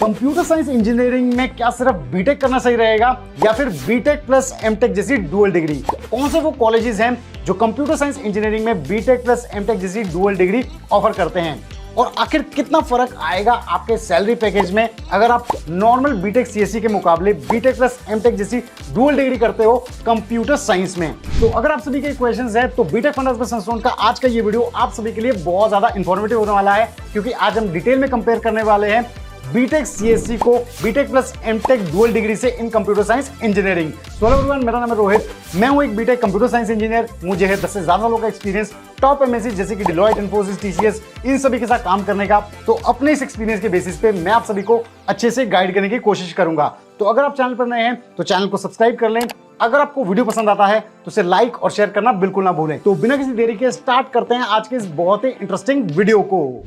Computer science engineering में क्या सिर्फ बीटेक करना सही रहेगा या फिर बीटेक प्लस एमटेक जैसी डुअल डिग्री? कौन से वो कॉलेजेस हैं जो कंप्यूटर साइंस इंजीनियरिंग में बीटेक प्लस एमटेक जैसी डुअल डिग्री ऑफर करते हैं? और आखिर कितना फर्क आएगा आपके सैलरी पैकेज में अगर आप नॉर्मल बीटेक सीएससी के मुकाबले बीटेक प्लस एमटेक जैसी डुअल डिग्री करते हो कंप्यूटर साइंस में? तो अगर आप सभी के क्वेश्चंस हैं तो बीटेक फंडामेंटल्स विद संस्टोन का आज का ये वीडियो आप सभी के लिए बहुत ज्यादा इंफॉर्मेटिव होने वाला है, क्योंकि आज हम डिटेल में कंपेयर करने वाले हैं बीटेक सीएससी को BTech plus MTech dual degree से in computer science engineering. So hello everyone, मेरा नाम है रोहित, मैं हूं एक बीटेक कंप्यूटर साइंस इंजीनियर। मुझे है 10 से ज्यादा लोगों का एक्सपीरियंस टॉप एमएनसी जैसे कि डिलॉयट, इन्फोसिस, टीसीएस, इन सभी के साथ काम करने का। तो अपने इस एक्सपीरियंस के बेसिस पे मैं आप सभी को अच्छे से गाइड करने की कोशिश करूंगा। तो अगर आप चैनल पर नए हैं तो चैनल को सब्सक्राइब कर लें। अगर आपको वीडियो पसंद आता है तो उसे लाइक और शेयर करना बिल्कुल ना भूलें। तो बिना किसी देरी के स्टार्ट करते हैं आज के इस बहुत ही इंटरेस्टिंग वीडियो को।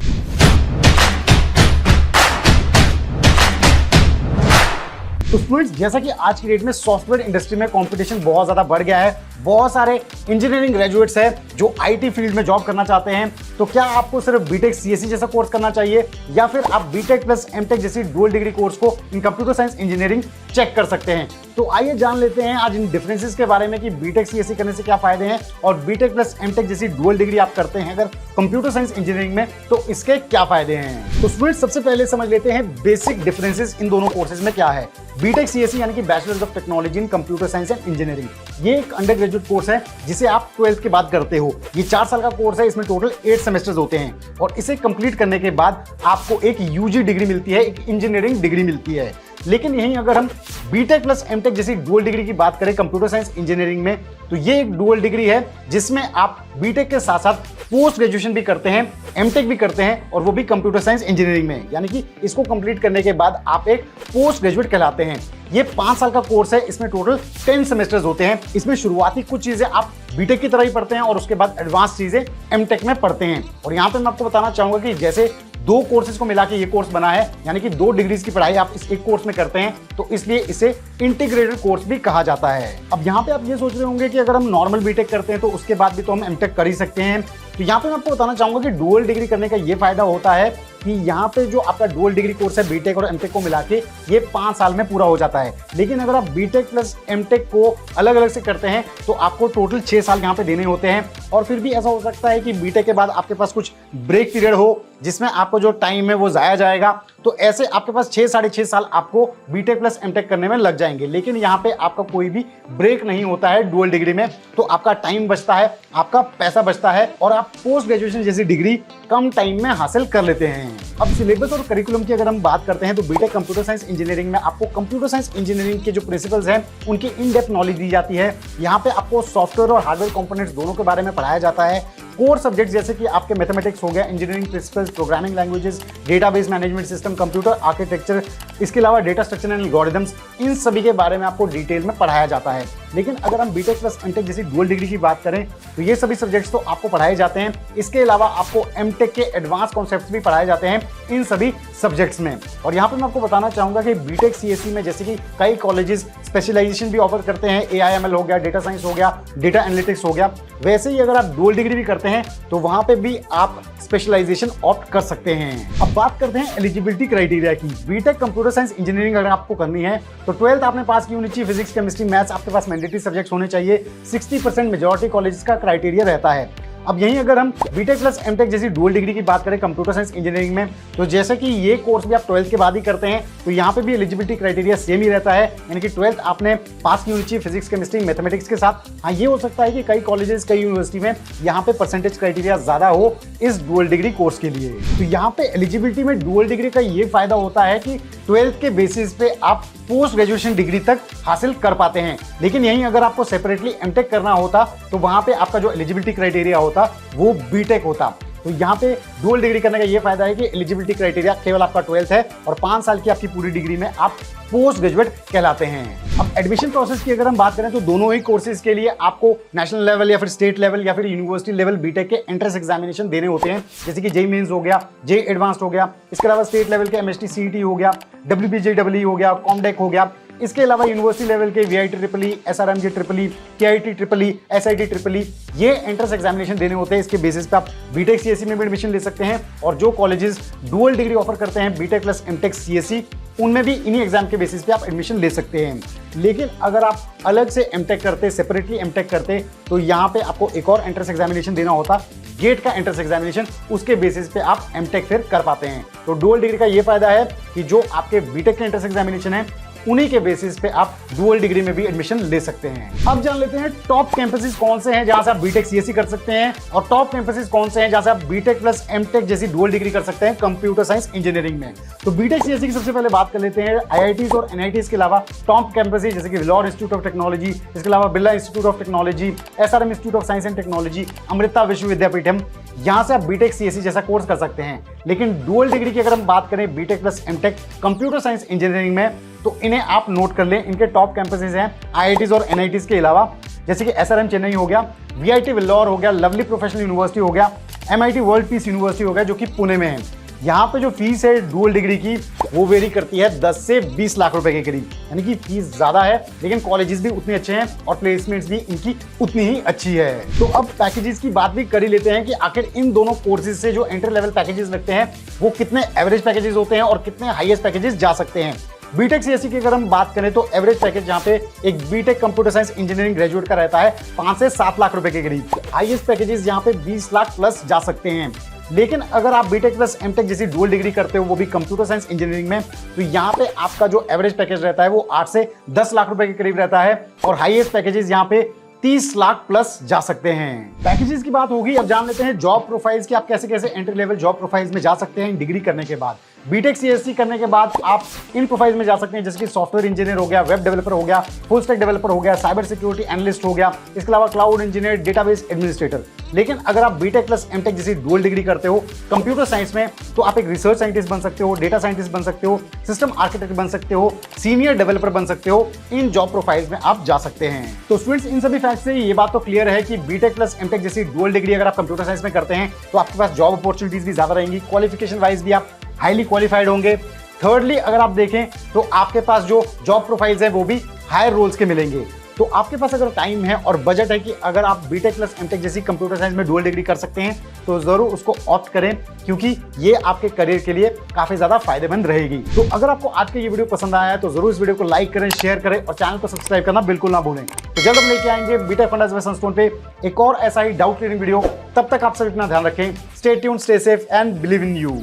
तो स्टूडेंट्स, जैसा कि आज की डेट में सॉफ्टवेयर इंडस्ट्री में कंपटीशन बहुत ज्यादा बढ़ गया है, बहुत सारे इंजीनियरिंग ग्रेजुएट्स हैं जो आईटी फील्ड में जॉब करना चाहते हैं। तो क्या आपको सिर्फ बीटेक सीएससी जैसा कोर्स करना चाहिए या फिर आप बीटेक प्लस एमटेक जैसी डुअल डिग्री कोर्स को in computer science engineering check कर सकते हैं? तो आइए जान लेते हैं आज इन डिफरेंसेस के बारे में कि बीटेक सीएससी करने से क्या फायदे हैं और बीटेक प्लस एमटेक जैसी डुअल डिग्री आप करते हैं अगर कंप्यूटर साइंस इंजीनियरिंग में तो इसके क्या फायदे हैं। तो स्टूडेंट्स, सबसे पहले समझ लेते हैं बेसिक डिफरेंसेस इन दोनों कोर्सेज में क्या है। बीटेक सीएससी यानी कि bachelors of technology in computer science and engineering, ये एक अंडर ग्रेजुएट कोर्स है जिसे आप 12th के बाद करते हो। ये 4 साल का कोर्स है, इसमें टोटल 8 सेमेस्टर्स होते हैं और इसे कंप्लीट करने के बाद आपको एक यूजी डिग्री मिलती है, एक इंजीनियरिंग डिग्री मिलती है। लेकिन यहीं अगर हम बीटेक प्लस एमटेक जैसी डुअल डिग्री की बात करें कंप्यूटर साइंस इंजीनियरिंग में, तो ये एक डुअल डिग्री है जिसमें आप बीटेक के साथ साथ पोस्ट ग्रेजुएशन भी करते हैं, एमटेक भी करते हैं, और वो भी कंप्यूटर साइंस इंजीनियरिंग में। यानी कि इसको कंप्लीट करने के बाद आप एक पोस्ट ग्रेजुएट कहलाते हैं। ये 5 साल का कोर्स है, इसमें टोटल 10 सेमेस्टर्स होते हैं। इसमें शुरुआती कुछ चीजें आप बीटेक की तरह ही पढ़ते हैं और उसके बाद एडवांस चीजें एमटेक में पढ़ते हैं। और यहाँ पे मैं आपको बताना चाहूंगा कि जैसे 2 कोर्सेज को मिला के ये कोर्स बना है, यानी कि 2 डिग्रीज की पढ़ाई आप इस एक कोर्स में करते हैं, तो इसलिए इसे इंटीग्रेटेड कोर्स भी कहा जाता है। अब यहाँ पे आप ये सोच रहे होंगे कि अगर हम नॉर्मल बीटेक करते हैं तो उसके बाद भी तो हम एमटेक कर ही सकते हैं। तो यहाँ पे मैं आपको बताना चाहूंगा कि डुअल डिग्री करने का ये फायदा होता है कि यहाँ पे जो आपका डुअल डिग्री कोर्स है बीटेक और एमटेक को मिला के ये 5 साल में पूरा हो जाता है। लेकिन अगर आप बीटेक प्लस एमटेक को अलग अलग से करते हैं तो आपको टोटल 6 साल यहाँ पे देने होते हैं। और फिर भी ऐसा हो सकता है कि बीटेक के बाद आपके पास कुछ ब्रेक पीरियड हो जिसमें आपको जो टाइम है वो जाया जाएगा, तो ऐसे आपके पास 6 साढ़े 6 साल आपको बीटेक प्लस एमटेक करने में लग जाएंगे। लेकिन यहाँ पे आपका कोई भी ब्रेक नहीं होता है डुअल डिग्री में, तो आपका टाइम बचता है, आपका पैसा बचता है और आप पोस्ट ग्रेजुएशन जैसी डिग्री कम टाइम में हासिल कर लेते हैं। अब सिलेबस और करिकुलम की अगर हम बात करते हैं तो बीटेक कंप्यूटर साइंस इंजीनियरिंग में आपको कंप्यूटर साइंस इंजीनियरिंग के जो प्रिंसिपल्स हैं उनकी इन डेप्थ नॉलेज दी जाती है। यहाँ पे आपको सॉफ्टवेयर और हार्डवेयर कंपोनेंट्स दोनों के बारे में पढ़ाया जाता है। कोर सब्जेक्ट जैसे कि आपके मैथमेटिक्स हो गया, engineering principles, programming languages, database management system, computer architecture, इसके अलावा डेटा स्ट्रक्चर एंड एल्गोरिथम्स, इन सभी के बारे में आपको डिटेल में पढ़ाया जाता है। लेकिन अगर हम बीटेक प्लस एमटेक जैसी डुअल डिग्री की बात करें तो ये सभी सब्जेक्ट्स तो आपको पढ़ाए जाते हैं। इसके अलावा आपको एमटेक के एडवांस कॉन्सेप्ट्स भी पढ़ाए जाते हैं इन सभी सब्जेक्ट्स में। और यहाँ पे मैं आपको बताना चाहूंगा कि बीटेक सीएससी में जैसे कि कई कॉलेजेस स्पेशलाइजेशन भी ऑफर करते हैं, एआईएमएल हो गया, डेटा साइंस हो गया, डेटा एनालिटिक्स हो गया। वैसे ही अगर आप डुअल डिग्री भी करते हैं तो वहां पे भी आप स्पेशलाइजेशन ऑप्ट कर सकते हैं। अब बात करते हैं एलिजिबिलिटी क्राइटेरिया की। बीटेक कंप्यूटर साइंस इंजीनियरिंग अगर आपको करनी है तो 12th आपने पास की होनी चाहिए, फिजिक्स, केमिस्ट्री, मैथ्स आपके पास मैंडेटरी सब्जेक्ट्स होने चाहिए। 60% मेजॉरिटी कॉलेजेस का क्राइटेरिया रहता है। अब यहीं अगर हम बीटेक प्लस एमटेक जैसी डुअल डिग्री की बात करें कंप्यूटर साइंस इंजीनियरिंग में, तो जैसे कि ये कोर्स भी आप 12th के बाद ही करते हैं तो यहाँ पे भी एलिजिबिलिटी क्राइटेरिया सेम ही रहता है, यानी कि 12th आपने पास की होनी चाहिए फिजिक्स, केमिस्ट्री, मैथमेटिक्स के साथ। हाँ, ये हो सकता है कि कई कॉलेजेस, कई यूनिवर्सिटी में यहाँ पे परसेंटेज क्राइटेरिया ज्यादा हो इस डुअल डिग्री कोर्स के लिए। तो यहाँ पे एलिजिबिलिटी में डुअल डिग्री का ये फायदा होता है कि 12th के बेसिस पे आप पोस्ट ग्रेजुएशन डिग्री तक हासिल कर पाते हैं। लेकिन यहीं अगर आपको सेपरेटली एमटेक करना होता तो वहां पे आपका जो एलिजिबिलिटी क्राइटेरिया होता वो बीटेक होता। तो यहाँ पे डुअल डिग्री करने का ये फायदा है कि एलिजिबिलिटी क्राइटेरिया केवल आपका 12th है और 5 साल की आपकी पूरी डिग्री में आप पोस्ट ग्रेजुएट कहलाते हैं। अब एडमिशन प्रोसेस की अगर हम बात करें तो दोनों ही कोर्सेज के लिए आपको नेशनल लेवल या फिर स्टेट लेवल या फिर यूनिवर्सिटी लेवल बीटेक के एंट्रेंस एग्जामिनेशन देने होते हैं, जैसे कि जेई मेंस हो गया, जेई एडवांस्ड हो गया। इसके अलावा स्टेट लेवल के एमएसटी सीईटी हो गया, डब्ल्यूबीजेडब्ल्यू हो गया, कॉमडेक हो गया। इसके अलावा यूनिवर्सिटी लेवल के VIT triple E, SRMJ triple E, KIT triple E, SIT triple E, ये एंट्रेंस एग्जामिनेशन देने होते हैं। इसके बेसिस पे आप बीटेक सीएससी में भी एडमिशन ले सकते हैं। और जो कॉलेजेस डुअल डिग्री ऑफर करते हैं बीटेक प्लस एमटेक सीएससी, उनमें भी इन्हीं एग्जाम के बेसिस पे आप एडमिशन ले सकते हैं। लेकिन अगर आप अलग से एमटेक करते, सेपरेटली एमटेक करते, तो यहाँ पे आपको एक और एंट्रेंस एग्जामिनेशन देना होता, गेट का एंट्रेंस एग्जामिनेशन, उसके बेसिस पे आप एमटेक फिर कर पाते हैं। तो डुअल डिग्री का ये फायदा है कि जो आपके बीटेक के एंट्रेंस एग्जामिनेशन है उन्हीं के बेसिस पे आप डुअल डिग्री में भी एडमिशन ले सकते हैं। अब जान लेते हैं टॉप कैंपसेस कौन से हैं जहां से आप बीटेक सीएससी कर सकते हैं, और टॉप कैंपसेस कौन से हैं जहां से आप बीटेक प्लस एमटेक जैसी डुअल डिग्री कर सकते हैं कंप्यूटर साइंस इंजीनियरिंग में। तो बीटेक सीएससी की सबसे पहले बात कर लेते हैं आईआईटीज और एनआईटीज के अलावा टॉप कैंपसेस जैसे कि वेलोर इंस्टीट्यूट ऑफ टेक्नोलॉजी, इसके अलावा Birla institute of technology, SRM institute of science and technology, Amrita विश्व विद्यापीठम, यहां से आप बीटेक सीएससी जैसा कोर्स कर सकते हैं। लेकिन डुअल डिग्री की अगर हम बात करें BTech plus MTech computer science engineering में, तो इन्हें आप नोट कर लें। इनके टॉप कैंपसेस हैं आईआईटीज और एनआईटीज के अलावा जैसे कि एसआरएम चेन्नई हो गया, वीआईटी वेल्लोर हो गया, लवली प्रोफेशनल यूनिवर्सिटी हो गया, एमआईटी वर्ल्ड पीस यूनिवर्सिटी हो गया जो कि पुणे में है। यहाँ पे जो फीस है डुअल डिग्री की वो वेरी करती है 10 से 20 लाख रुपए के करीब, यानी कि फीस ज्यादा है, लेकिन कॉलेजेस भी उतने अच्छे हैं और प्लेसमेंट्स भी इनकी उतनी ही अच्छी है। तो अब पैकेजेस की बात भी कर ही लेते हैं कि आखिर इन दोनों कोर्सेज से जो एंट्री लेवल पैकेजेस लगते हैं वो कितने एवरेज पैकेजेस होते हैं और कितने हाईएस्ट पैकेजेस जा सकते हैं। बीटेक सीएससी की अगर हम बात करें तो एवरेज पैकेज यहाँ पे एक BTech computer science engineering graduate का रहता है 5 से 7 लाख रुपए के करीब। हाईएस्ट पैकेजेस यहाँ पे 20 लाख प्लस जा सकते हैं। लेकिन अगर आप बीटेक प्लस एमटेक जैसी डुअल डिग्री करते हो वो भी कंप्यूटर साइंस इंजीनियरिंग में, तो यहाँ पे आपका जो एवरेज पैकेज रहता है वो 8 से 10 लाख रुपए के करीब रहता है और हाईएस्ट पैकेजेस यहाँ पे 30 लाख प्लस जा सकते हैं। पैकेजेस की बात होगी, अब जान लेते हैं जॉब प्रोफाइल्स की, आप कैसे कैसे एंट्री लेवल जॉब प्रोफाइल्स में जा सकते हैं डिग्री करने के बाद। बीटेक सीएससी करने के बाद आप इन प्रोफाइल्स में जा सकते हैं जैसे कि सॉफ्टवेयर इंजीनियर हो गया, वेब डेवलपर हो गया, फुल स्टैक डेवलपर हो गया, साइबर सिक्योरिटी एनालिस्ट हो गया, इसके अलावा क्लाउड इंजीनियर, डेटाबेस एडमिनिस्ट्रेटर। लेकिन अगर आप बीटेक प्लस एमटेक जैसी डुअल डिग्री करते हो कंप्यूटर साइंस में, तो आप एक रिसर्च साइंटिस्ट बन सकते हो, डेटा साइंटिस्ट बन सकते हो, सिस्टम आर्किटेक्ट बन सकते हो, सीनियर डेवलपर बन सकते हो। इन जॉब प्रोफाइल्स में आप जा सकते हैं। तो स्टूडेंट्स, इन सभी फैक्ट से ये बात तो क्लियर है कि बीटेक प्लस एमटेक जैसी डुअल डिग्री अगर आप कंप्यूटर साइंस में करते हैं तो आपके पास जॉब अपॉर्चुनिटीज भी ज्यादा रहेंगी, क्वालिफिकेशन वाइज भी आप हाईली क्वालिफाइड होंगे। थर्डली, अगर आप देखें तो आपके पास जो जॉब प्रोफाइल्स है वो भी हायर रोल्स के मिलेंगे। तो आपके पास अगर टाइम है और बजट है कि अगर आप बीटेक प्लस एमटेक जैसी कंप्यूटर साइंस में डुअल डिग्री कर सकते हैं तो जरूर उसको ऑप्ट करें, क्योंकि ये आपके करियर के लिए काफी ज्यादा फायदेमंद रहेगी। तो अगर आपको आज का ये वीडियो पसंद आया है तो जरूर इस वीडियो को लाइक करें, शेयर करें और चैनल को सब्सक्राइब करना बिल्कुल ना भूलें। तो जल्द हम लेके आएंगे बीटेक फंडास में संस्टोन पे एक और ऐसा ही डाउट क्लियरिंग वीडियो। तब तक आप सब अपना ध्यान रखें। Stay tuned, stay safe and believe in you.